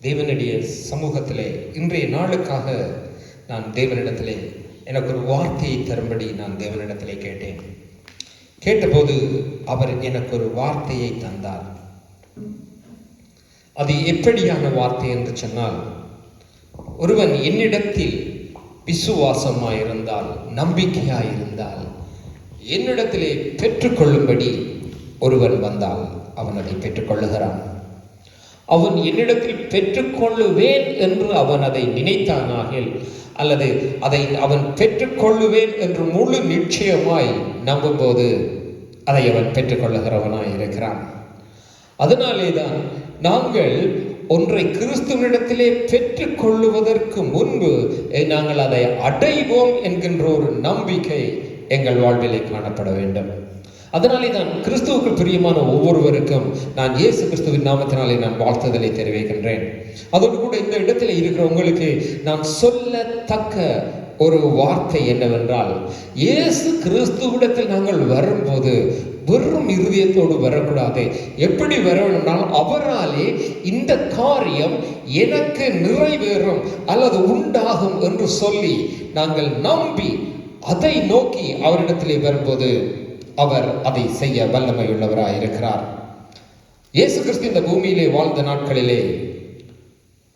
தேவனுடைய சமூகத்திலே இன்றைய நாளுக்காக நான் தேவனிடத்திலே எனக்கு ஒரு வார்த்தையை தரும்படி நான் தேவனிடத்திலே கேட்டேன். கேட்டபோது அவர் எனக்கு ஒரு வார்த்தையை தந்தார். அது எப்படியான வார்த்தை என்று சொன்னால், ஒருவன் என்னிடத்தில் விசுவாசமாயிருந்தால், நம்பிக்கையாயிருந்தால், என்னிடத்திலே பெற்றுக்கொள்ளும்படி ஒருவன் வந்தால் அவன் அதை பெற்றுக்கொள்ளுகிறான். அவன் என்னிடத்தில் பெற்றுக்கொள்ளுவேன் என்று அவன் அதை நினைத்தானாகில், அல்லது அதை அவன் பெற்றுக்கொள்ளுவேன் என்று முழு நிச்சயமாய் நம்பும்போது அதை அவன் பெற்றுக்கொள்ளுகிறவனாய் இருக்கிறான். அதனாலே தான் நாங்கள் ஒன்றை கிறிஸ்துவனிடத்திலே பெற்றுக்கொள்ளுவதற்கு முன்பு நாங்கள் அதை அடைவோம் என்கின்ற ஒரு நம்பிக்கை எங்கள் வாழ்விலே காணப்பட வேண்டும். அதனாலே தான் கிறிஸ்துவுக்கு பிரியமான ஒவ்வொருவருக்கும் நான் இயேசு கிறிஸ்துவின் நாமத்தினாலே நான் வாழ்த்துதலை தெரிவிக்கின்றேன். அதோடு கூட இந்த இடத்துல இருக்கிற உங்களுக்கு நான் சொல்லத்தக்க ஒரு வார்த்தை என்னவென்றால், இயேசு கிறிஸ்துவிடத்தில் நாங்கள் வரும்போது வெறும் இருதயத்தோடு வரக்கூடாது. எப்படி வரணும்னால், அவராலே இந்த காரியம் எனக்கு நிறைவேறும் அல்லது உண்டாகும் என்று சொல்லி நாங்கள் நம்பி அதை நோக்கி அவரிடத்திலே வரும்போது அவர் அதை செய்ய வல்லமை உள்ளவராய் இருக்கிறார். இயேசு கிறிஸ்து இந்த பூமியிலே வாழ்ந்த நாட்களிலே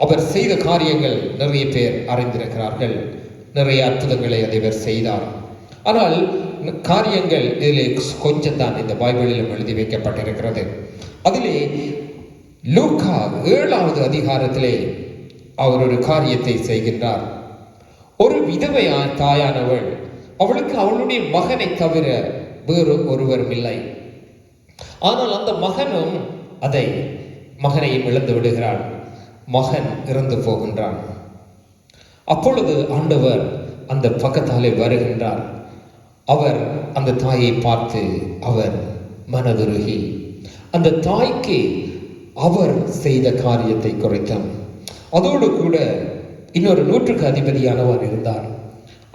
அவர் செய்த காரியங்கள் நிறைய பேர் அறிந்திருக்கிறார்கள். நிறைய அற்புதங்களை அவர் செய்தார். ஆனால் காரியங்கள் இதிலே கொஞ்சம் தான் இந்த பைபிளிலும் எழுதி வைக்கப்பட்டிருக்கிறது. அதிலே லூக்கா 7வது அதிகாரத்திலே அவர் ஒரு காரியத்தை செய்கின்றார். ஒரு விதவை தாயானவள், அவளுக்கு அவளுடைய மகனை தவிர வேறு ஒருவரும் இல்லை. ஆனால் அந்த மகனும் மகனையும் இழந்து விடுகிறான். மகன் இறந்து போகின்றான். அப்பொழுது ஆண்டவர் அந்த பக்கத்தாலே வருகின்றார். அவர் அந்த தாயை பார்த்து அவர் மனதுருகி அந்த தாய்க்கு அவர் செய்த காரியத்தை குறைத்தான். அதோடு கூட இன்னொரு 100க்கு அதிபதியானவன் இருந்தார்.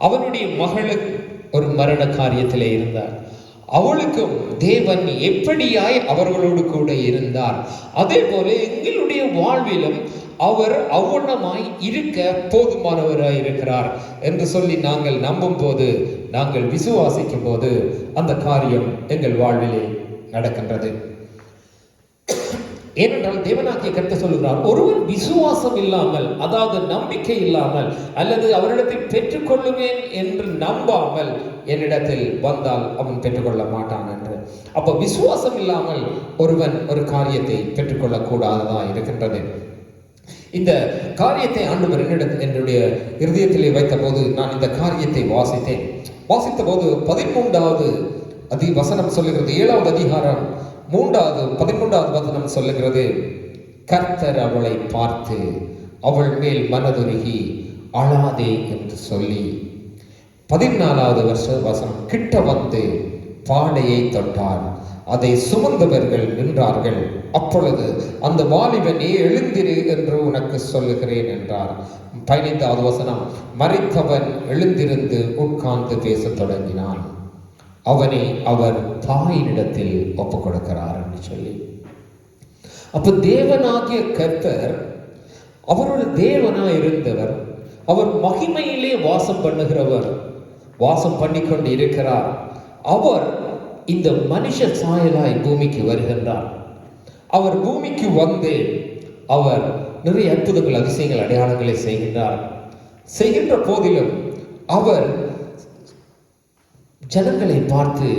அவனுடைய மகளுக்கு ஒரு மரண காரியத்திலே இருந்தார். அவளுக்கும் தேவன் எப்படியாய் அவர்களோடு கூட இருந்தார், அதே போல எங்களுடைய வாழ்விலும் அவர் அவ்வண்ணமாய் இருக்க போதுமானவராய் இருக்கிறார் என்று சொல்லி நாங்கள் நம்பும் போது, நாங்கள் விசுவாசிக்கும் போது அந்த காரியம் எங்கள் வாழ்விலே நடக்கின்றது. ஏனென்றால் தேவனாகிய கர்த்தர் சொல்லுகிறார், ஒருவன் விசுவாசம் இல்லாமல், அதாவது நம்பிக்கை இல்லாமல், அல்லது அவரிடத்தில் பெற்றுக்கொள்ளுவேன் என்று நம்பாமல் என்னிடத்தில் வந்தால் அவன் பெற்றுக்கொள்ள மாட்டான் என்று. அப்ப விசுவாசம் இல்லாமல் ஒருவன் ஒரு காரியத்தை பெற்றுக்கொள்ளக் கூடாததா இருக்கின்றது. இந்த காரியத்தை ஆண்டவர் என்னுடைய இருதயத்திலே வைத்த போது நான் இந்த காரியத்தை வாசித்த போது 13வது வசனம் சொல்லுகிறது. 7வது அதிகாரம் 13வது வசனம் சொல்லுகிறது, கர்த்தர் அவளை பார்த்து அவள் மேல் மனதுருகி அழாதே என்று சொல்லி 14வது வசனம், கிட்ட வந்து பாடையை தொட்டார், அதை சுமந்தவர்கள் நின்றார்கள். அப்பொழுது அந்த வாலிபனே எழுந்திரு என்று உனக்கு சொல்லுகிறேன் என்றார். 15வது வசனம், மரித்தவன் எழுந்திருந்து உட்கார்ந்து பேசத் தொடங்கினான். அவனை அவர் தாயினிடத்தில் ஒப்புக் கொடுக்கிறார் என்று சொல்லி. அப்ப தேவனாகிய கர்த்தர் அவர் ஒரு தேவனாய் இருந்தவர். அவர் மகிமையிலே வாசம் பண்ணுகிறவர், வாசம் பண்ணிக்கொண்டு இருக்கிறார். அவர் இந்த மனுஷ சாயலாய் பூமிக்கு வருகின்றார். அவர் பூமிக்கு வந்து அவர் நிறைய அற்புதங்கள், அதிசயங்கள், அடையாளங்களை செய்கின்ற போதிலும் அவர் ஜனங்களை பார்த்து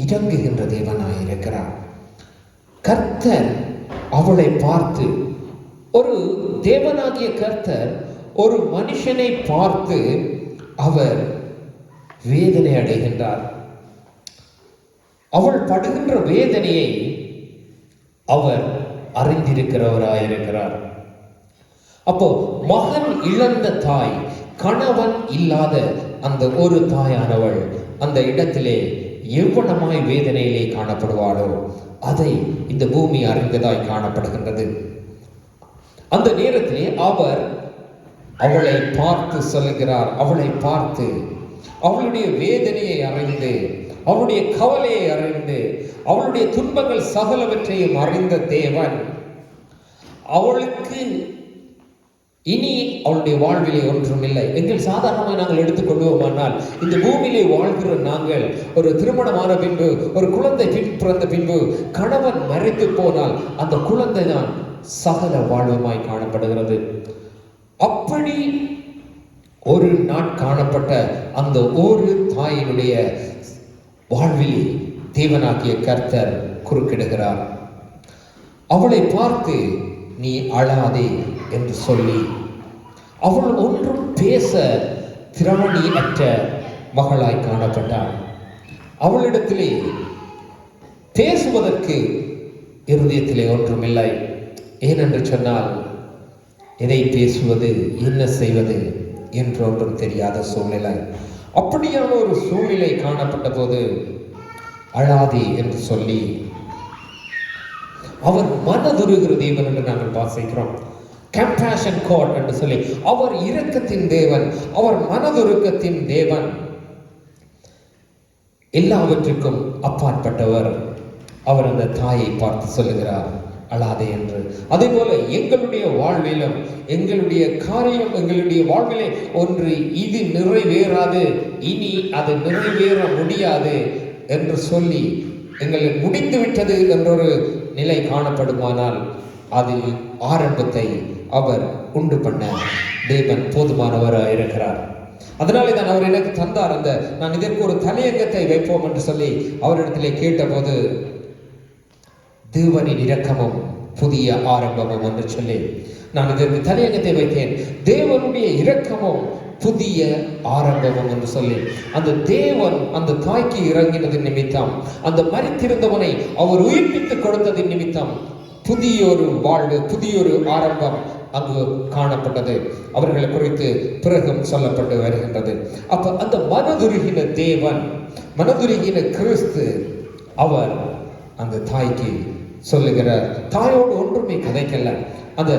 இறங்குகின்ற தேவனாய் இருக்கிறார். கர்த்தர் அவளை பார்த்து, ஒரு தேவனாகிய கர்த்தர் ஒரு மனுஷனை பார்த்து அவர் வேதனை அடைகின்றார். அவள் படுகின்ற வேதனையை அவர் அறிந்திருக்கிறவராயிருக்கிறார். அப்போ மகன் இழந்த தாய், கணவன் இல்லாத அந்த ஒரு தாயானவள் அந்த இடத்திலே எவ்வளமாய் வேதனையிலே காணப்படுவாளோ அதை இந்த பூமி அறிந்ததாய் காணப்படுகின்றது. அந்த நேரத்திலே அவர் அவளை பார்த்து சொல்லுகிறார். அவளை பார்த்து அவளுடைய வேதனையை அறிந்து, அவளுடைய கவலையை அறிந்து, அவளுடைய துன்பங்கள் சகலவற்றையும் அறிந்த தேவன் அவளுக்கு இனி அவளுடைய வாழ்விலே ஒன்றும் இல்லை. எங்கள் சாதாரணமாக நாங்கள் எடுத்துக்கொள்வோமானால், இந்த பூமியிலே வாழ்கிற நாங்கள் ஒரு திருமணமான பின்பு, ஒரு குழந்தை பிறந்த பின்பு கணவன் மறைத்து போனால் அந்த குழந்தை தான் சகல வாழ்வுமாய் காணப்படுகிறது. அப்படி ஒரு நாள் காணப்பட்ட அந்த ஒரு தாயினுடைய வாழ்வில் தேவனாகிய கர்த்தர் குறுக்கிடுகிறார். அவளை பார்த்து நீ அழாதே என்று சொல்லி, அவள் ஒன்றும் பேச திராணி அற்ற மகளாய் காணப்பட்டாள். அவளிடத்திலே பேசுவதற்கு இருதயத்திலே ஒன்றுமில்லை. ஏனென்று சொன்னால், எதை பேசுவது, என்ன செய்வது என்று ஒன்றும் தெரியாத சூழ்நிலை. அப்படியான ஒரு சூழ்நிலை காணப்பட்ட போது அழாதே என்று சொல்லி, அவர் மனதுருகிற தேவன் என்று நாங்கள் வாசிக்கிறோம். கம்பேஷன் காட் என்று சொல்லி, அவர் இரக்கத்தின் தேவன், அவர் மனதுருக்கத்தின் தேவன், எல்லாவற்றுக்கும் அப்பாற்பட்டவர். அவர் அந்த தாயை பார்த்து சொல்லுகிறார் அழாதே என்று. அதே போல எங்களுடைய வாழ்விலும், எங்களுடைய காரியம், எங்களுடைய வாழ்விலே ஒன்று இது நிறைவேறாது, இனி அது நிறைவேற முடியாது என்று சொல்லி எங்களுக்கு முடிந்து விட்டது என்றொரு நிலை காணப்படுமானால், அதில் ஆரம்பத்தை அவர் உண்டு பண்ண தேவன் போதுமானவராக இருக்கிறார். அதனாலே தான் அவர் எனக்கு தந்தார். நான் இதற்கு ஒரு தலையங்கத்தை வைப்போம் என்று சொல்லி அவரிடத்திலே கேட்டபோது, தேவனின் இரக்கமும் புதிய ஆரம்பமும் என்று சொல்லி நான் இதற்கு தலையங்கத்தை வைத்தேன். தேவனுடைய இரக்கமும் புதிய ஆரம்பமும் என்று சொல்லி, அந்த தேவன் அந்த தாய்க்கு இறங்கினதின் நிமித்தம், அந்த மரித்திருந்தவனை அவர் உயிர்ப்பித்து கொடுத்ததின் நிமித்தம் புதிய ஒரு வாழ்வு, புதிய ஒரு ஆரம்பம் அங்கு காணப்பட்டது. அவர்களை குறித்து பிறகும் சொல்லப்பட்டு வருகின்றது. அப்ப அந்த மனதுருகின தேவன், மனதுருகின கிறிஸ்து, அவர் அந்த தாய்க்கு சொல்லுகிறார். தாயோடு ஒன்றுமே கதைக்கல. அந்த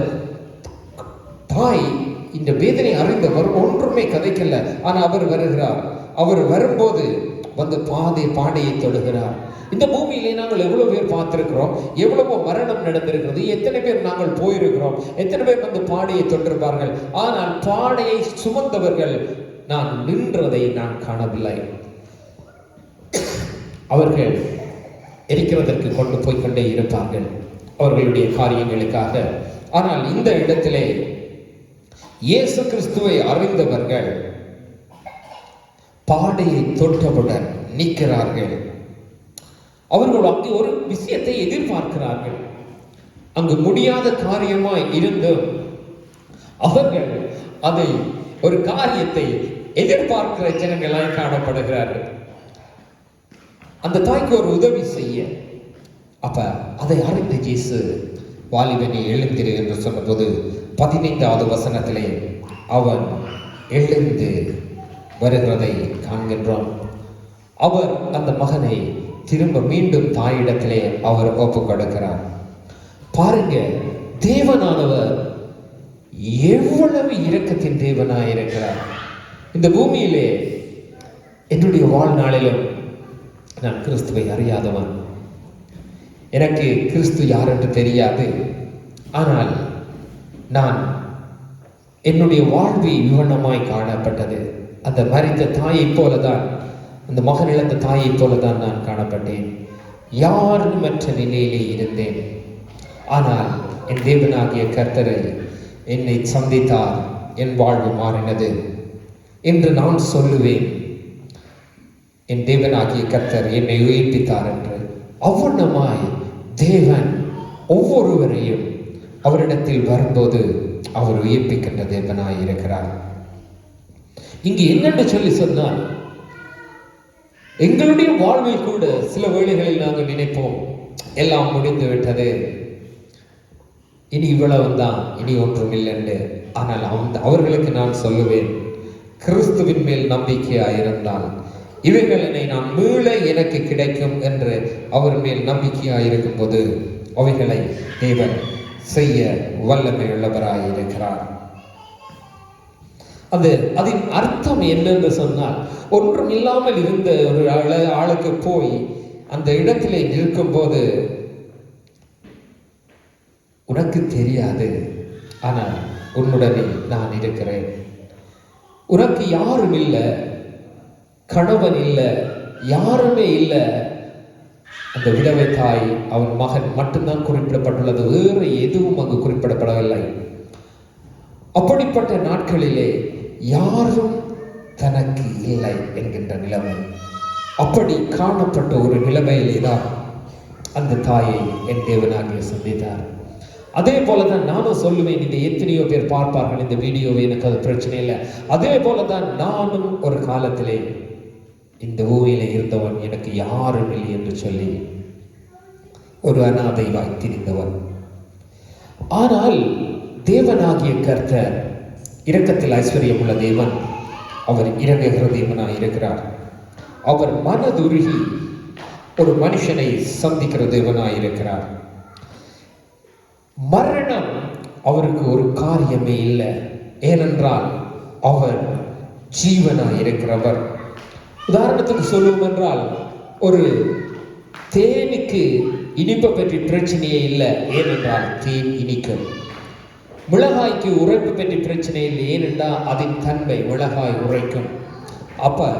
தாய் இந்த வேதனை அறிந்தவர் ஒன்றுமே கதைக்கல. ஆனா அவர் வருகிறார். அவர் வரும்போது வந்து பாடையை தொடுகிறார். இந்த பூமியிலே நாங்கள் எவ்வளவு பேர் பார்த்திருக்கிறோம், எவ்வளவோ மரணம் நடந்திருக்கிறது, எத்தனை பேர் நாங்கள் போயிருக்கிறோம், எத்தனை பேர் வந்து பாடையை தொட்டிருப்பார்கள். ஆனால் பாடையை சுமந்தவர்கள் நான் நின்றதை நான் காணவில்லை. அவர்கள் எரிக்கிறதற்கு கொண்டு போய்கொண்டே இருப்பார்கள் அவர்களுடைய காரியங்களுக்காக. ஆனால் இந்த இடத்திலே இயேசு கிறிஸ்துவை அறிந்தவர்கள் பாடையை தொட்டவுடன் நிற்கிறார்கள். அவர்கள் அங்கு ஒரு விஷயத்தை எதிர்பார்க்கிறார்கள். அங்கு முடியாத காரியமாய் இருந்தும் அவர்கள் அதை ஒரு காரியத்தை எதிர்பார்க்கிற ஜனங்களாய் காணப்படுகிறார்கள். அந்த தாய்க்கு ஒரு உதவி செய்ய, அப்ப அதை அறிந்த இயேசு, வாலிபனை எழுந்திரு என்று சொன்னபோது 15வது வசனத்திலே அவன் எழுந்து வருகிறதை காண்கின்றோம். அவர் அந்த மகனை திரும்ப மீண்டும் தாயிடத்திலே அவர் ஒப்பு கொடுக்கிறார். பாருங்க, தேவனானவர் எவ்வளவு இரக்கத்தின் தேவனாய் இருக்கிறார். இந்த பூமியிலே என்னுடைய வாழ்நாளிலும் நான் கிறிஸ்துவை அறியாதவன், எனக்கு கிறிஸ்து யார் என்று தெரியாது. ஆனால் நான் என்னுடைய வாழ்வு விவரணமாய் காணப்பட்டது. அந்த மரித்த தாயை போலதான், அந்த மகன் இழந்த தாயை போலதான் நான் காணப்பட்டேன். யாரும் மற்ற நிலையிலே இருந்தேன். ஆனால் என் தேவனாகிய கர்த்தரை என்னை சந்தித்தார், என் வாழ்வு மாறினது என்று நான் சொல்லுவேன். என் தேவனாகிய கர்த்தர் என்னை உயிர்ப்பித்தார் என்று. அவ்வண்ணமாய் தேவன் ஒவ்வொருவரையும் அவரிடத்தில் வரும்போது அவர் உயிர்ப்பிக்கின்ற தேவனாய் இருக்கிறார். இங்கு என்னென்று சொல்லி சொன்னால், எங்களுடைய வாழ்வில் கூட சில வேளைகளில் நாங்கள் நினைப்போம், எல்லாம் முடிந்து விட்டது, இனி இவ்வளவுதான், இனி ஒன்றும் இல்லை என்று. ஆனால் அவர்களுக்கு நான் சொல்லுவேன், கிறிஸ்துவின் மேல் நம்பிக்கையாயிருந்தால் இவைகளை நான் மீள எனக்கு கிடைக்கும் என்று அவர் மேல் நம்பிக்கையாயிருக்கும் போது அவைகளை தேவன் செய்ய வல்லமை உள்ளவராய் இருக்கிறார். அதன் அர்த்தம் என்னென்று சொன்னால், ஒன்றும் இல்லாமல் இருந்த ஒரு ஆளுக்கு போய் அந்த இடத்திலே நிற்கும் போது உனக்கு தெரியாது, ஆனால் உன்னுடனே நான் இருக்கிறேன். உனக்கு யாரும் இல்லை, கணவன் இல்லை, யாருமே இல்லை. அந்த விதவை தாய், அவன் மகன் மட்டும்தான் குறிப்பிடப்பட்டுள்ளது, வேறு எதுவும் அங்கு குறிப்பிடப்படவில்லை. அப்படிப்பட்ட நாட்களிலே யாரும் தனக்கு இல்லை என்கின்ற நிலைமை, அப்படி காணப்பட்ட ஒரு நிலைமையிலே தான் அந்த தாயை என் தேவனாகிய சந்தித்தார். அதே போலதான் நானும் சொல்லுவேன், இந்த எத்தனையோ பேர் பார்ப்பார்கள் இந்த வீடியோவை, எனக்கு அது பிரச்சனை இல்லை. அதே போலதான் நானும் ஒரு காலத்திலே இந்த பூமியில இருந்தவன், எனக்கு யாரும் இல்லை என்று சொல்லி ஒரு அனாதை திரிந்தவன். ஆனால் தேவனாகிய கர்த்தர் இரக்கத்தில் ஐஸ்வர்யம் உள்ள தேவன், அவர் இறங்குகிற தேவனாய் இருக்கிறார். அவர் மனதுருகி ஒரு மனுஷனை சந்திக்கிற தேவனாய் இருக்கிறார். மரணம் அவருக்கு ஒரு காரியமே இல்லை, ஏனென்றால் அவர் ஜீவனாய் இருக்கிறவர். உதாரணத்துக்கு சொல்லுவோம் என்றால், ஒரு தேனுக்கு இனிப்பை பற்றி பிரச்சனையே இல்லை, ஏனென்றால் தேன் இனிக்கும். மிளகாய்க்கு உரைப்பு பற்றி பிரச்சனை இல்லை, ஏனென்றால் அதன் தன்மை மிளகாய் உரைக்கும். அப்ப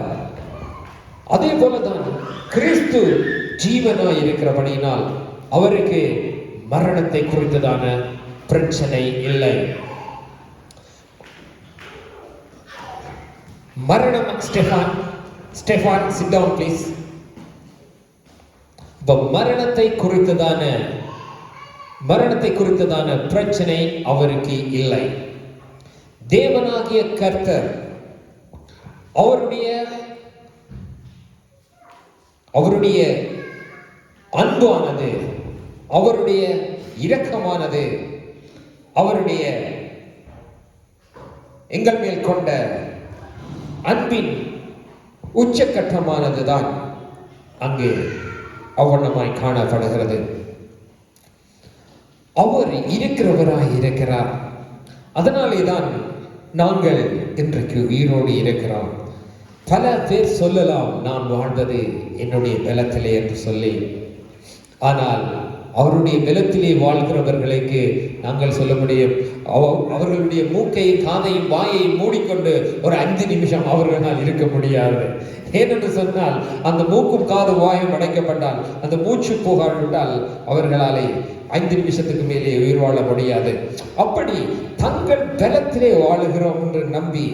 அதே போலதான் கிறிஸ்து ஜீவனாய் இருக்கிறபடியினால் அவருக்கு மரணத்தை குறித்ததான பிரச்சனை இல்லை. மரணம் ஸ்டெஃபான் sit down please. மரணத்தை குறித்ததான பிரச்சனை அவருக்கு இல்லை. தேவனாகிய கர்த்தர் அவருடைய அன்பானது, அவருடைய இரக்கமானது, அவருடைய எங்கள் மேல் கொண்ட அன்பின் உச்சக்கட்டமானதுதான் அங்கே அவ்வண்ணமாய் காணப்படுகிறது. அவர் இருக்கிறவராய் இருக்கிறார். அதனாலே தான் நாங்கள் இன்றைக்கு உயிரோடு இருக்கிறோம். பல பேர் சொல்லலாம், நான் வாழ்ந்தது என்னுடைய பலத்திலே என்று சொல்லி. ஆனால் அவருடைய பலத்திலே வாழ்கிறவர்களுக்கு நாங்கள் சொல்ல முடியும், அவர்களுடைய மூக்கையும் காதையும் வாயையும் மூடிக்கொண்டு ஒரு 5 நிமிஷம் அவர்களால் இருக்க முடியாது. ஏனென்று சொன்னால், அந்த மூக்கும் காது வாயும் அடைக்கப்பட்டால், அந்த மூச்சு போகாவிட்டால் அவர்களாலே 5 நிமிஷத்துக்கு மேலே உயிர் வாழ முடியாது. அப்படி தங்கள் பலத்திலே வாழுகிறோம் என்று நம்பி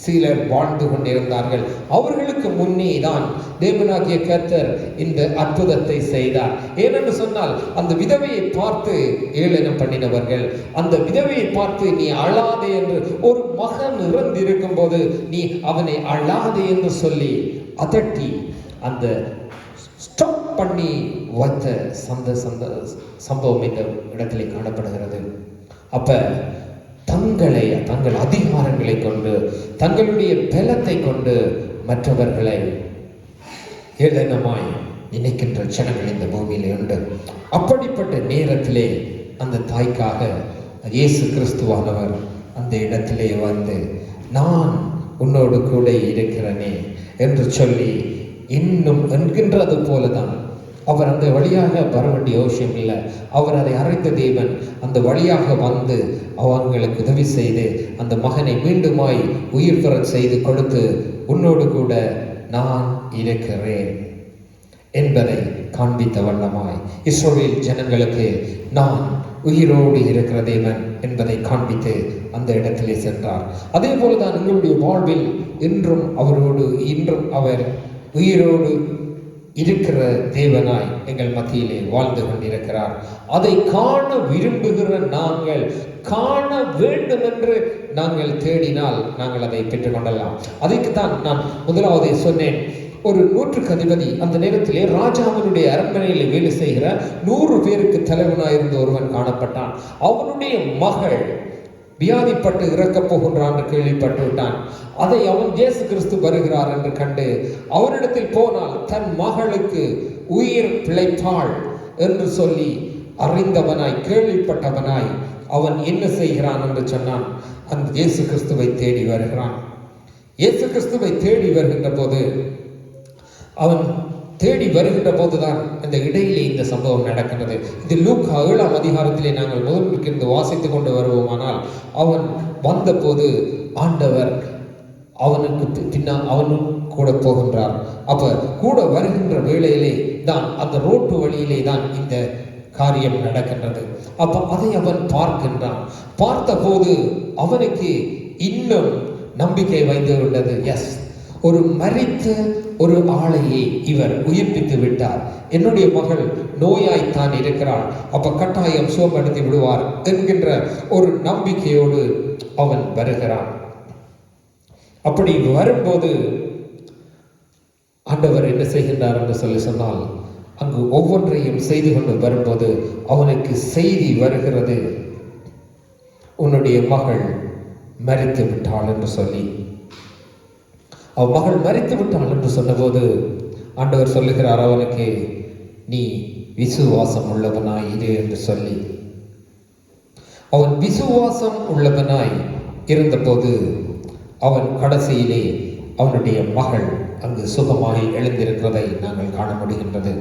சிலர் வாழ்ந்து கொண்டிருந்தார்கள். அவர்களுக்கு முன்னே தான் தேவனாகிய கர்த்தர் இந்த அற்புதத்தை செய்தார். ஏனென்று சொன்னால், அந்த விதவையை பார்த்து ஏளனம் பண்ணினவர்கள், அந்த விதவையை பார்த்து நீ அழாதே என்று, ஒரு மகன் இறந்திருக்கும் போது நீ அவனை அழாதே என்று சொல்லி அதட்டி அந்த ஸ்டாப் பண்ணி வைத்த சம்பவம் இந்த இடத்திலே காணப்படுகிறது. அப்ப தங்கள் அதிகாரங்களை கொண்டு, தங்களுடைய பலத்தை கொண்டு மற்றவர்களை ஏளனமாய் நினைக்கின்ற ஜனங்கள் இந்த பூமியிலே உண்டு. அப்படிப்பட்ட நேரத்திலே அந்த தாய்க்காக இயேசு கிறிஸ்துவானவர் அந்த இடத்திலே வந்து, நான் உன்னோடு கூட இருக்கிறேனே என்று சொல்லி இன்னும் என்கின்றது போலதான். அவர் அந்த வழியாக வர வேண்டிய அவசியம் இல்லை. அவர் அதை அறிந்த தேவன் அந்த வழியாக வந்து அவங்களுக்கு உதவி செய்து அந்த மகனை மீண்டுமாய் உயிர் பெற செய்து கொடுத்து, உன்னோடு கூட நான் இருக்கிறேன் என்பதை காண்பித்த வண்ணமாய் இஸ்ரவேல் ஜனங்களுக்கு நான் உயிரோடு இருக்கிற தேவன் என்பதை காண்பித்து அந்த இடத்திலே சென்றார். அதே போலதான் உங்களுடைய வாழ்வில் இன்றும் அவர் உயிரோடு இருக்கிற தேவனாய் எங்கள் மத்தியிலே வாழ்ந்து கொண்டிருக்கிறார். அதை காண விரும்புகிற நாங்கள், காண வேண்டும் என்று நாங்கள் தேடினால் நாங்கள் அதை பெற்றுக்கொள்ளலாம். அதுக்குத்தான் நான் முதலாவதே சொன்னேன், ஒரு 100க்கு அதிபதி அந்த நேரத்திலே ராஜாவினுடைய அரண்மனையில் வேலை செய்கிற 100 பேருக்கு தலைவனாயிருந்த ஒருவன் காணப்பட்டான். அவனுடைய மகள் வியாதிப்பட்டு இறக்கப் போகின்றான் என்று கேள்விப்பட்டு விட்டான். அதை அவன் இயேசு கிறிஸ்து வருகிறார் என்று கண்டு அவரிடத்தில் போனால் தன் மகளுக்கு உயிர் பிழைப்பாள் என்று சொல்லி அறிந்தவனாய், கேள்விப்பட்டவனாய் அவன் என்ன செய்கிறான் என்று சொன்னான், அந்த இயேசு கிறிஸ்துவை தேடி வருகிறான். இயேசு கிறிஸ்துவை தேடி வருகின்ற போது அவன் தேடி வருகின்ற போதுதான் இந்த இடையிலே இந்த சம்பவம் நடக்கின்றது. இது லூக்கா 7ஆம் அதிகாரத்திலே நாங்கள் முதலிருந்து வாசித்துக் கொண்டு வருவோமானால், அவன் வந்தபோது ஆண்டவர் அவனுக்கு அவனும் கூட போகின்றார். அப்ப கூட வருகின்ற வேளையிலே தான், அந்த ரோட்டு வழியிலே தான் இந்த காரியம் நடக்கின்றது. அப்ப அதை அவன் பார்க்கின்றான். பார்த்தபோது அவனுக்கு இன்னும் நம்பிக்கை வைத்து விட்டது. எஸ், ஒரு மரித்த ஒரு ஆளையே இவர் உயிர்ப்பித்து விட்டார். என்னுடைய மகள் நோயாய்த்தான் இருக்கிறாள், அப்ப கட்டாயம் சுகப்படுத்தி விடுவார் என்கின்ற ஒரு நம்பிக்கையோடு அவன் வருகிறான். அப்படி வரும்போது ஆண்டவர் என்ன செய்கின்றார் என்று சொன்னால், அங்கு ஒவ்வொன்றையும் செய்து கொண்டு வரும்போது அவனுக்கு செய்தி வருகிறது, உன்னுடைய மகள் மரித்து விட்டாள் என்று சொல்லி. அவன் மகள் மரித்து விட்டாள் என்று சொன்னபோது ஆண்டவர் சொல்லுகிறார் அவனுக்கு, நீ விசுவாசம் உள்ளவனாய் இரு என்று சொல்லி. அவன் விசுவாசம் உள்ளவனாய் இருந்தபோது அவன் கடைசியிலே அவனுடைய மகள் அங்கு சுகமாகி எழுந்திருக்கிறதை நாங்கள் காண முடிகின்றது.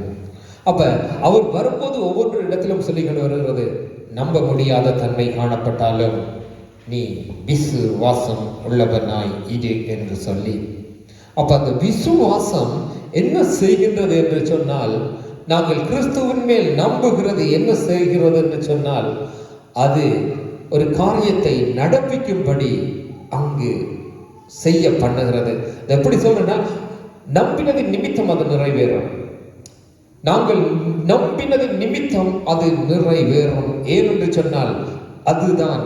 அப்ப அவர் வரும்போது ஒவ்வொரு இடத்திலும் சொல்லிக்கொண்டு வருகிறது, நம்ப முடியாத தன்மை காணப்பட்டாலும் நீ விசுவாசம் உள்ளவனாய் இரு என்று சொல்லி. அப்ப அந்த விசுவாசம் என்ன செய்கின்றது என்று சொன்னால், நாங்கள் கிறிஸ்துவின் மேல் நம்புகிறது என்ன செய்கிறது என்று சொன்னால், அது ஒரு காரியத்தை நடப்பிக்கும்படி அங்கு செய்ய பண்ணுகிறது. எப்படி சொல்றேன்னா, நம்பினதின் நிமித்தம் அது நிறைவேறும். நாங்கள் நம்பினதின் நிமித்தம் அது நிறைவேறும். ஏனென்று சொன்னால், அதுதான்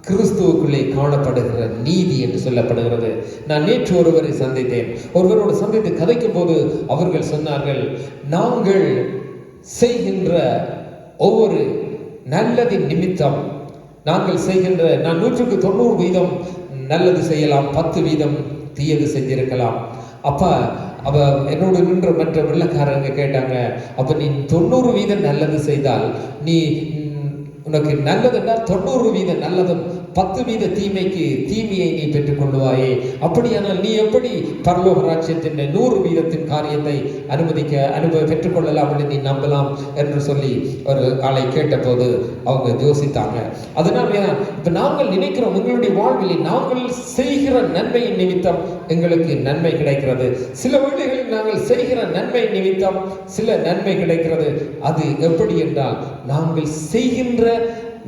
கிறிஸ்துவுக்குள்ளே காணப்படுகிற நீதி என்று சொல்லப்படுகிறது. நான் நேற்று ஒருவரை சந்தித்தேன். ஒருவரோடு சந்தித்து கதைக்கும் போது அவர்கள் சொன்னார்கள், நாங்கள் செய்கின்ற ஒவ்வொரு நல்லதின் நிமித்தம் நாங்கள் செய்கின்ற, நான் 100% நல்லது செய்யலாம், 10% தீயது செஞ்சிருக்கலாம். அப்ப அவ என்னோடு நின்ற மற்ற வெள்ளக்காரங்க கேட்டாங்க, அப்ப நீ 90% நல்லது செய்தால், நீ உனக்கு நல்லதுன்னா 90% நல்லதும் 10% தீமைக்கு தீமையை நீ பெற்றுக் கொள்வாயே. அப்படியானால் நீ எப்படி பரலோக ராஜ்யத்தின் 100% காரியத்தை பெற்றுக்கொள்ளலாம் என்று நீ நம்பலாம் என்று சொல்லி ஒரு ஆளை கேட்டபோது அவங்க யோசித்தாங்க. அதனால இப்ப நாங்கள் நினைக்கிறோம், எங்களுடைய வாழ்வில் நாங்கள் செய்கிற நன்மையின் நிமித்தம் எங்களுக்கு நன்மை கிடைக்கிறது. சில வேளைகளில் நாங்கள் செய்கிற நன்மை நிமித்தம் சில நன்மை கிடைக்கிறது. அது எப்படி என்றால், நாங்கள் செய்கின்ற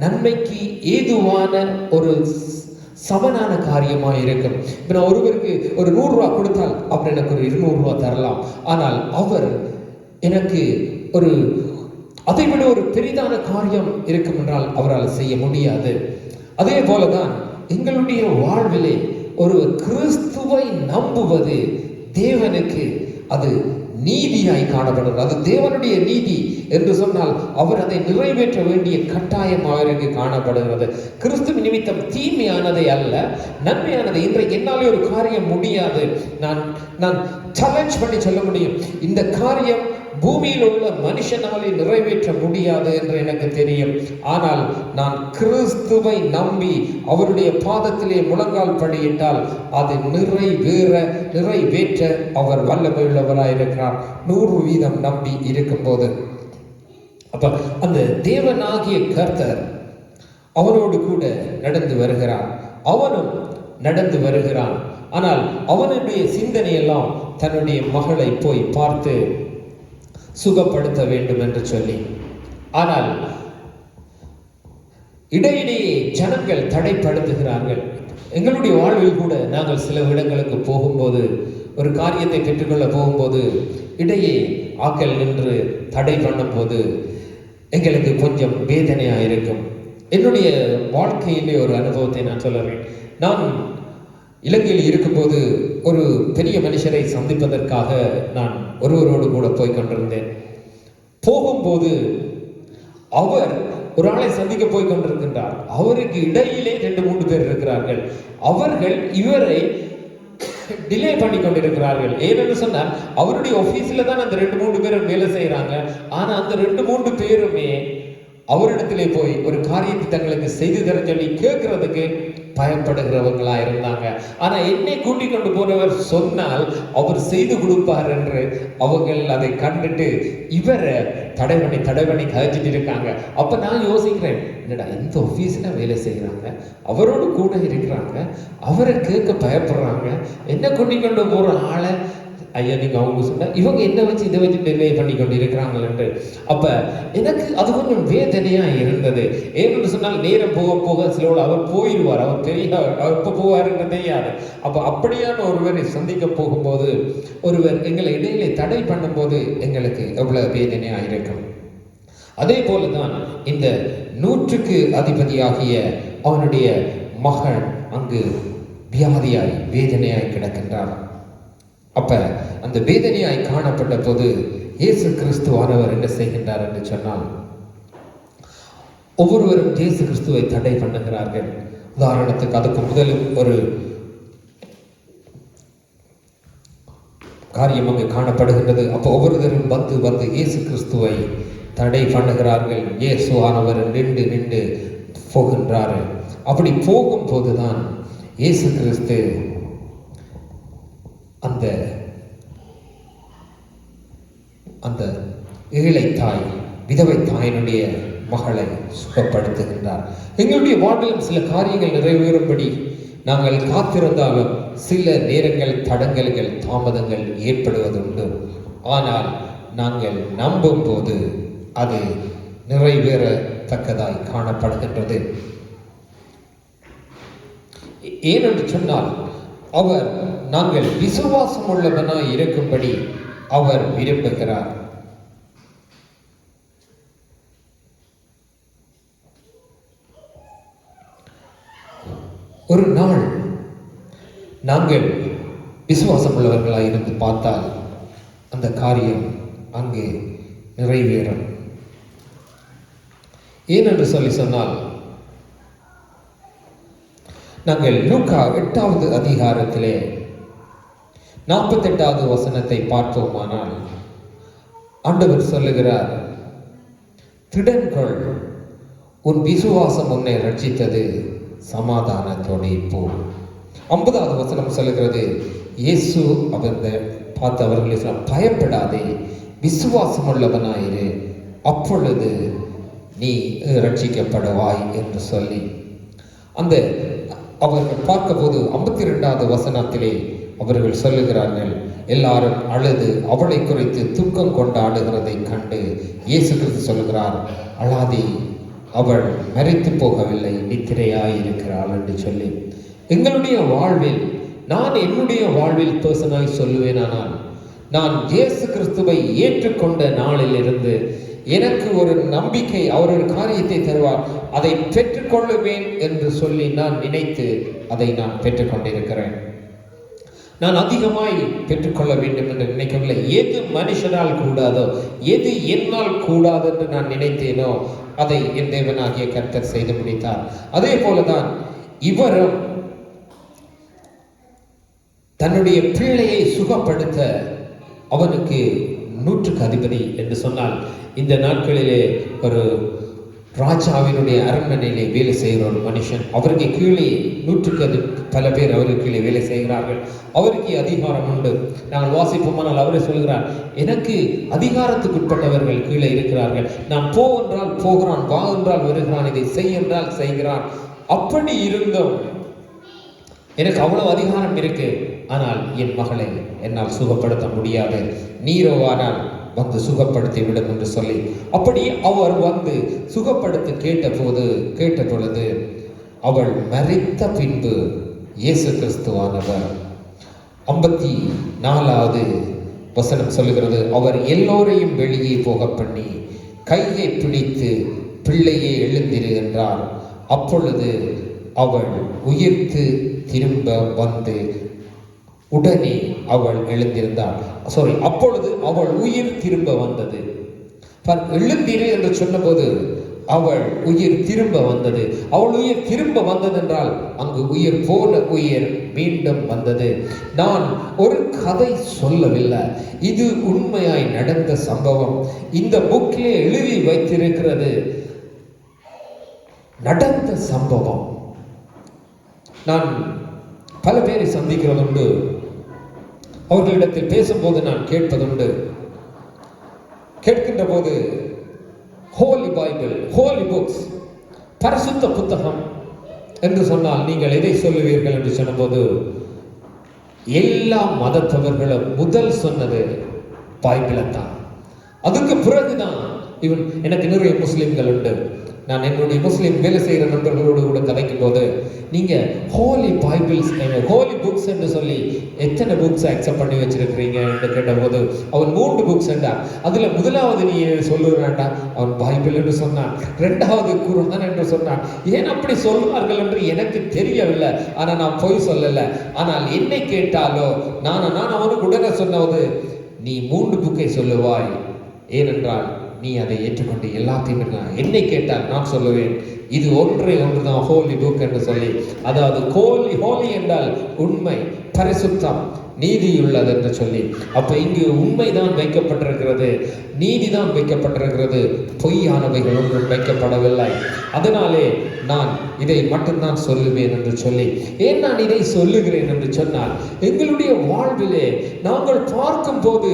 நன்மைக்கு ஏதுவான ஒரு சமனான காரியமாக இருக்கும். இப்ப நான் ஒருவருக்கு ஒரு 100 ரூபா கொடுத்தால் அவர் எனக்கு ஒரு 200 ரூபா தரலாம். ஆனால் அவர் எனக்கு ஒரு அதைவிட ஒரு பெரிதான காரியம் இருக்கும் என்றால் அவரால் செய்ய முடியாது. அதே போலதான் எங்களுடைய வாழ்விலே ஒரு கிறிஸ்துவை நம்புவது தேவனுக்கு அது நீதியாய் காணப்படுகிறது. அது தேவனுடைய நீதி என்று சொன்னால் அவர் அதை நிறைவேற்ற வேண்டிய கட்டாயம் அவருக்கு காணப்படுகிறது. கிறிஸ்துவ நிமித்தம் தீமையானதை அல்ல, நன்மையானதை. இன்றைக்கு என்னாலே ஒரு காரியம் முடியாது, நான் சேலஞ்ச் பண்ணி சொல்ல முடியும், இந்த காரியம் பூமியில் உள்ள மனுஷனாலே நிறைவேற்ற முடியாது என்று எனக்கு தெரியும். ஆனால் நான் கிறிஸ்துவை நம்பி அவருடைய பாதத்திலே முழங்கால் படியிட்டால் அது நிறைவேற்ற அவர் வல்லமை உள்ளவராயிருக்கிறார், 100% நம்பி இருக்கும் போது. அப்ப அந்த தேவனாகிய கர்த்தர் அவனோடு கூட நடந்து வருகிறார், அவனும் நடந்து வருகிறான். ஆனால் அவனுடைய சிந்தனையெல்லாம் தன்னுடைய மகளை போய் பார்த்து சுகப்படுத்த வேண்டும் என்று சொல்லி. ஆனால் இடையிடையே ஜனங்கள் தடைப்படுத்துகிறார்கள். எங்களுடைய வாழ்வில் கூட நாங்கள் சில இடங்களுக்கு போகும்போது, ஒரு காரியத்தை பெற்றுக்கொள்ள போகும்போது இடையே ஆக்கள் நின்று தடை பண்ணும் போது எங்களுக்கு கொஞ்சம் வேதனையாக இருக்கும். என்னுடைய வாழ்க்கையிலே ஒரு அனுபவத்தை நான் சொல்லுறேன். நான் இலங்கையில் இருக்கும்போது ஒரு பெரிய மனுஷரை சந்திப்பதற்காக நான் ஒருவரோடு கூட போய் கொண்டிருந்தேன். போகும்போது அவர் ஒரு ஆளை சந்திக்க போய் கொண்டிருக்கின்றார். அவருக்கு இடையிலே 2-3 பேர் இருக்கிறார்கள். அவர்கள் இவரை டிலே பண்ணி கொண்டிருக்கிறார்கள். ஏனென்று சொன்னால், அவருடைய ஆபீஸ்ல தான் அந்த 2-3 பேர் வேலை செய்யறாங்க. ஆனா அந்த 2-3 பேருமே அவரிடத்திலே போய் ஒரு காரியத்தை தங்களுக்கு செய்து தர சொல்லி கேட்கறதுக்கு பயப்படுகிறவங்களா இருந்தாங்க. ஆனா என்னை கூட்டிக் கொண்டு போனவர் சொன்னால் அவர் செய்து கொடுப்பார் என்று அவர்கள் அதை கண்டுட்டு இவரை தடை பண்ணி கழிச்சிட்டு இருக்காங்க. அப்ப நான் யோசிக்கிறேன், என்னடா இந்த ஆபீஸ்ல வேலை செய்யறாங்க, அவரோடு கூட இருக்கிறாங்க, அவரை கேட்க பயப்படுறாங்க, என்ன கூட்டிக் கொண்டு போற ஆளை ஐயா நீங்க அவங்க சொன்ன இவங்க என்ன வச்சு இதை வச்சு டிலே பண்ணி கொண்டு இருக்கிறாங்கன்னு. அப்ப எனக்கு அது கொஞ்சம் வேதனையா இருந்தது. ஏன்னு சொன்னால் நேரம் போக போக சிலோடு அவர் போயிடுவார், அவர் அவர் எப்ப போவாருன்னு தெரியாது. அப்ப அப்படியான ஒருவரை சந்திக்க போகும்போது, ஒருவர் எங்களை இடையிலே தடை பண்ணும்போது எங்களுக்கு எவ்வளவு வேதனையா இருக்கும். அதே போலதான் இந்த 100க்கு அதிபதியாகிய அவனுடைய மகன் அங்கு வியாதியாய் வேதனையாய் கிடக்கின்றார். அப்ப அந்த வேதனையாய் காணப்பட்ட போது இயேசு கிறிஸ்துவானவர் என்ன செய்கின்றார் என்று சொன்னால், ஒவ்வொருவரும் இயேசு கிறிஸ்துவை தடை பண்ணுகிறார்கள். உதாரணத்துக்கு அதுக்கு முதலும் ஒரு காரியம் அங்கு காணப்படுகின்றது. அப்போ ஒவ்வொருவரும் வந்து இயேசு கிறிஸ்துவை தடை பண்ணுகிறார்கள். இயேசுவானவர் நின்று போகின்றார். அப்படி போகும் போதுதான் இயேசு கிறிஸ்து அந்த ஏழை தாய், விதவை தாயினுடைய மகளை சுகப்படுத்துகின்றார். எங்களுடைய வாழ்விலும் சில காரியங்கள் நிறைவேறும்படி நாங்கள் காத்திருந்தாலும் சில நேரங்கள் தடங்கல்கள், தாமதங்கள் ஏற்படுவதுண்டு. ஆனால் நாங்கள் நம்பும் போது அது நிறைவேறத்தக்கதாய் காணப்படுகின்றது. ஏனென்று சொன்னால் அவர் நாங்கள் விசுவாசம் உள்ளவனாய் இருக்கும்படி அவர் விரும்புகிறார். ஒரு நாள் நாங்கள் விசுவாசம் உள்ளவர்களாய் இருந்து பார்த்தால் அந்த காரியம் அங்கே நிறைவேறும். ஏனென்று சொன்னால், நாங்கள் லூக்கா 8வது அதிகாரத்திலே 48வது வசனத்தை பார்ப்போமானால், ஆண்டவர் சொல்லுகிறார், திடன்கொள், உன் விசுவாசம் உன்னை ரட்சித்தது, சமாதானத்தோடு போ. 50வது வசனம் சொல்லுகிறது, இயேசு பார்த்து அவர்களை பயப்படாதே, விசுவாசம் உள்ளவனாயிரு, அப்பொழுது நீ ரட்சிக்கப்படுவாய் என்று சொல்லி அந்த அவர்கள் பார்க்க போது 52வது வசனத்திலே அவர்கள் சொல்லுகிறார்கள், எல்லாரும் அழுது அவளை குறித்து துக்கம் கொண்டாடுகிறதை கண்டு இயேசு கிறிஸ்து சொல்லுகிறார், அழாதே, அவள் மரித்து போகவில்லை, நித்திரையாயிருக்கிறாள் என்று சொல்லி. எங்களுடைய வாழ்வில், நான் என்னுடைய வாழ்வில் பர்சனாய் சொல்லுவேனானால், நான் இயேசு கிறிஸ்துவை ஏற்றுக்கொண்ட நாளில் இருந்து எனக்கு ஒரு நம்பிக்கை, அவர் ஒரு காரியத்தை தருவார், அதை பெற்றுக்கொள்ளுவேன் என்று சொல்லி நான் நினைத்து அதை நான் பெற்றுக்கொண்டிருக்கிறேன். நான் அதிகமாய் பெற்றுக்கொள்ள வேண்டும் என்று நினைக்கவில்லை. எது மனுஷனால் கூடாதோ, எது என்னால் கூடாது என்று நான் நினைத்தேனோ அதை என் தேவனாகிய கர்த்தர் செய்து முடித்தார். அதே போலதான் இவரும் தன்னுடைய பிள்ளையை சுகப்படுத்த அவனுக்கு 100க்கு அதிபதி என்று சொன்னால், இந்த நாட்களிலே ஒரு ராஜாவினுடைய அரண்மனையிலே வேலை செய்கிற ஒரு மனுஷன், அவருக்கு கீழே 100க்கு பல பேர் அவருக்கு கீழே வேலை செய்கிறார்கள். அவருக்கு அதிகாரம் உண்டு. நாங்கள் வாசிப்போமானால் அவரே சொல்கிறார், எனக்கு அதிகாரத்துக்கு உட்பட்டவர்கள் கீழே இருக்கிறார்கள். நான் போ என்றால் போகிறான், வா என்றால் வருகிறான், இதை செய் என்றால் செய்கிறான். அப்படி இருந்தும் எனக்கு அவ்வளவு அதிகாரம் இருக்கு, ஆனால் என் மகளை என்னால் சுகப்படுத்த முடியாது, நீரோவானால் வந்து சுகப்படுத்தி விடும் என்று சொல்லி, அப்படி அவர் வந்து சுகப்படுத்த கேட்ட பொழுது அவள் மரித்த பின்பு இயேசு கிறிஸ்துவானவர் 54வது வசனம் சொல்லுகிறது, அவர் எல்லோரையும் வெளியே போக பண்ணி கையை பிடித்து பிள்ளையே எழுந்திரு என்றார். அப்பொழுது அவள் உயிர்த்து திரும்ப வந்து உடனே அவள் எழுந்திருந்தாள். அப்பொழுது அவள் உயிர் திரும்ப வந்தது. எழுந்திரு என்று சொன்னபோது அவள் உயிர் திரும்ப வந்தது. அவள் உயிர் திரும்ப வந்தது என்றால் அங்கு உயிர் போன உயிர் மீண்டும் வந்தது. நான் ஒரு கதை சொல்லவில்லை, இது உண்மையாய் நடந்த சம்பவம். இந்த புக்கிலே எழுதி வைத்திருக்கிறது நடந்த சம்பவம். நான் பல பேரை சந்திக்கிறதுண்டு, அவர்களிடத்தில் பேசும்போது நான் கேட்பதுண்டு. கேட்கின்ற போது ஹோலி பைபிள், ஹோலி புக்ஸ், பரிசுத்த புத்தகம் என்று சொன்னால் நீங்கள் எதை சொல்லுவீர்கள் என்று சொன்னபோது எல்லா மதத்தவர்களும் முதல் சொன்னது பைபிளை தான். அதுக்கு பிறகுதான் இவன். எனக்கு நிறைய முஸ்லிம்கள் உண்டு. நான் என்னுடைய முஸ்லிம் வேலை செய்கிற நண்பர்களோடு கூட கதைக்கும் போது, நீங்க ஹோலி பைபிள்ஸ், ஹோலி புக்ஸ் என்று சொல்லி எத்தனை புக்ஸ் அக்செப்ட் பண்ணி வச்சிருக்கிறீங்க என்று கேட்டபோது அவன் 3 புக்ஸ் என்றான். அதுல முதலாவது நீ சொல்லுறான்டா, அவன் பைபிள் என்று சொன்னான். 2வது குர்ஆன் என்று சொன்னான். ஏன் அப்படி சொல்வார்கள் என்று எனக்கு தெரியவில்லை. ஆனா நான் பொய் சொல்லல. ஆனால் என்னை கேட்டாலோ நான் அவனுக்கு உடனே சொன்னது, நீ 3 புக்கை சொல்லுவாய், ஏனென்றால் நீ அதை ஏற்றுக்கொண்டு எல்லாத்தையும். என்னை கேட்டால் நான் சொல்லுவேன், இது ஒன்றுதான் ஹோலி புக் என்று சொல்லி. அதாவது ஹோலி என்றால் உண்மை, பரிசுத்தம், நீதி உள்ளது என்று சொல்லி. அப்ப இங்கு உண்மைதான் வைக்கப்பட்டிருக்கிறது, நீதிதான் வைக்கப்பட்டிருக்கிறது, பொய்யானவைகள் ஒன்றும் வைக்கப்படவில்லை. அதனாலே நான் இதை மட்டும்தான் சொல்லுவேன் என்று சொல்லி. ஏன் நான் இதை சொல்லுகிறேன் என்று சொன்னால், எங்களுடைய வாழ்விலே நாங்கள் பார்க்கும் போது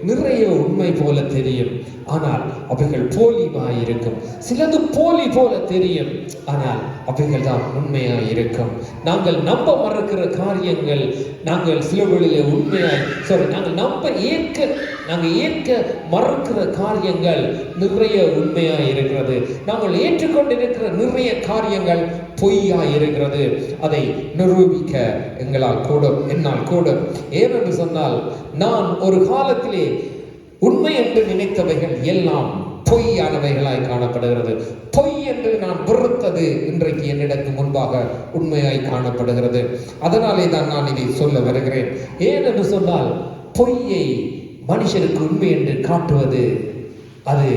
நிறைய உண்மை போல தெரியும், ஆனால் அவைகள் போலியாய் இருக்கும். சிலது போலி போல தெரியும், ஆனால் அவைகள் தான் உண்மையாய் இருக்கும். நாங்கள் நம்ப மறுக்கிற காரியங்கள், நாங்கள் சிலவழிலே உண்மையாய் நாங்கள் ஏற்க மறுக்கிற காரியங்கள் நிறைய உண்மையாய் இருக்கிறது. நாங்கள் ஏற்றுக்கொண்டிருக்கிற நிறைய காரியங்கள் பொய்யாய் இருக்கிறது. அதை நிரூபிக்க என்னால் கூடும். ஏனென்று சொன்னால், நான் ஒரு காலத்திலே உண்மை என்று நினைத்தவைகள் எல்லாம் பொய்யானவைகளாய் காணப்படுகிறது. பொய் என்று நான் வெறுத்தது இன்றைக்கு என்னிடத்து முன்பாக உண்மையாய் காணப்படுகிறது. அதனாலே தான் நான் இதை சொல்ல வருகிறேன். ஏனென்று சொன்னால், பொய்யை மனுஷனுக்கு உண்மை என்று காட்டுவது அது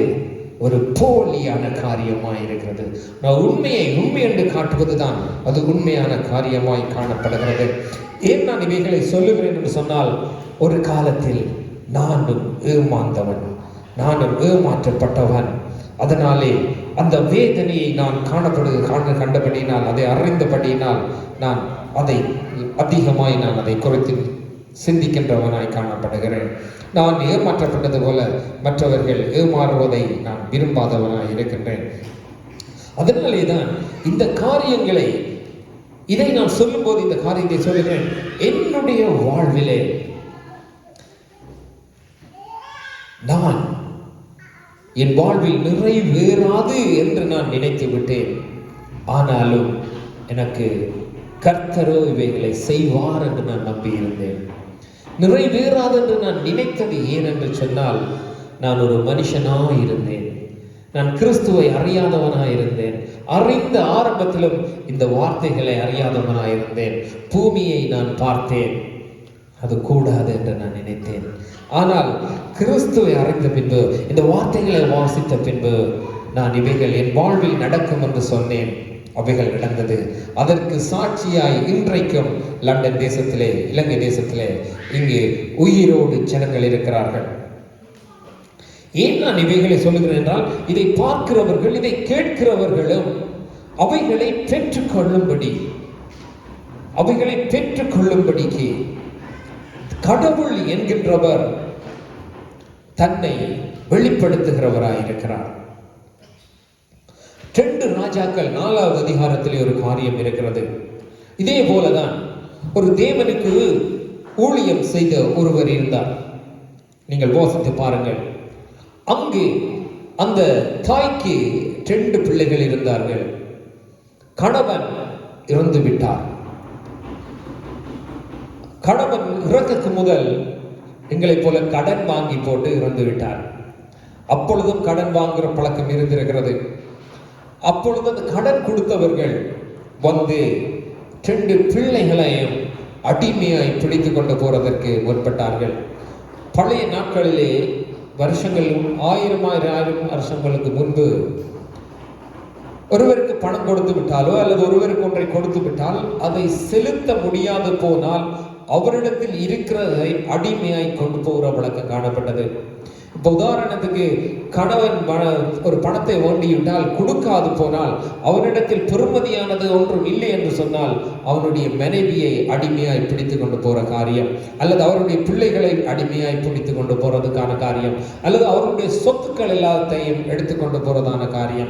ஒரு போலியான காரியமாய் இருக்கிறது. நான் உண்மையை உண்மை என்று காட்டுவதுதான் அது உண்மையான காரியமாய் காணப்படுகிறது. ஏன் நான் இவைகளை சொல்லுகிறேன் என்று சொன்னால், ஒரு காலத்தில் நானும் ஏமாந்தவன், நானும் ஏமாற்றப்பட்டவன். அதனாலே அந்த வேதனையை நான் கண்டபடியினால், அதை அறிந்தபடியினால் நான் அதை குறித்து சிந்திக்கின்றவனாய் காணப்படுகிறேன். நான் ஏமாற்றப்பட்டது போல மற்றவர்கள் ஏமாறுவதை நான் விரும்பாதவனாய் இருக்கின்றேன். அதனாலே தான் இந்த காரியங்களை, இதை நான் சொல்லும் போது இந்த காரியத்தை சொல்லுகிறேன். என்னுடைய வாழ்விலே நான் என் வாழ்வில் நிறைவேறாது என்று நான் நினைத்து விட்டேன். ஆனாலும் எனக்கு கர்த்தரோ இவைகளை செய்வார் என்று நான் நம்பியிருந்தேன். நிறைவேறாது என்று நான் நினைத்தது ஏன் என்று சொன்னால், நான் ஒரு மனுஷனாக இருந்தேன். நான் கிறிஸ்துவை அறியாதவனாக இருந்தேன். அறிந்த ஆரம்பத்திலும் இந்த வார்த்தைகளை அறியாதவனாக இருந்தேன். பூமியை நான் பார்த்தேன், அது கூடாது என்று நான் நினைத்தேன். ஆனால் கிறிஸ்துவை அறிந்த பின்பு, இந்த வார்த்தைகளை வாசித்த பின்பு, நான் இவைகள் என் வாழ்வில் நடக்கும் என்று சொன்னேன். அவைகள் நடந்தது. அதற்கு சாட்சியாய் இன்றைக்கும் லண்டன் தேசத்திலே, இலங்கை தேசத்திலே இங்கே உயிரோடு ஜனங்கள் இருக்கிறார்கள். ஏன் நான் இவைகளை சொல்லுகிறேன் என்றால், இதை பார்க்கிறவர்கள், இதை கேட்கிறவர்களும் அவைகளை பெற்றுக்கொள்ளும்படிக்கு கடவுள் என்கின்றவர் தன்னை வெளிப்படுத்துகிறவராயிருக்கிறார். 2 ராஜாக்கள் 4வது அதிகாரத்திலே ஒரு காரியம் இருக்கிறது. இதே போலதான் ஒரு தேவனுக்கு ஊழியம் செய்த ஒருவர் இருந்தார். நீங்கள் வாசித்து பாருங்கள். அங்கு அந்த தாய்க்கு 2 பிள்ளைகள் இருந்தார்கள். கணவன் இறந்து விட்டார். கணவன் இறக்கக்கு முதல் எங்களைப் போல கடன் வாங்கி போட்டு இறந்து விட்டார். அப்பொழுதும் கடன் வாங்குகிற பழக்கம் இருந்திருக்கிறது. அப்பொழுது அந்த கடன் கொடுத்தவர்கள் வந்து 2 பிள்ளைகளையும் அடிமையாய் பிடித்து கொண்டு போறதற்கு முற்பட்டார்கள். பழைய நாட்களிலே, வருஷங்கள் 1000 வருஷங்களுக்கு முன்பு, ஒருவருக்கு பணம் கொடுத்து விட்டாலோ அல்லது ஒருவருக்கு ஒன்றை கொடுத்து விட்டால் அதை செலுத்த முடியாது போனால் அவரிடத்தில் இருக்கிறதை அடிமையாய் கொண்டு போகிற வழக்கம் காணப்பட்டது. இப்போ உதாரணத்துக்கு கணவன் ஒரு பணத்தை வேண்டிவிட்டால் கொடுக்காது போனால், அவனிடத்தில் பெறுமதியானது ஒன்றும் இல்லை என்று சொன்னால், அவனுடைய மனைவியை அடிமையாய் பிடித்து கொண்டு போற காரியம், அல்லது அவருடைய பிள்ளைகளை அடிமையாய் பிடித்து கொண்டு போறதுக்கான காரியம், அல்லது அவருடைய சொத்துக்கள் எல்லாத்தையும் எடுத்துக்கொண்டு போறதான காரியம்.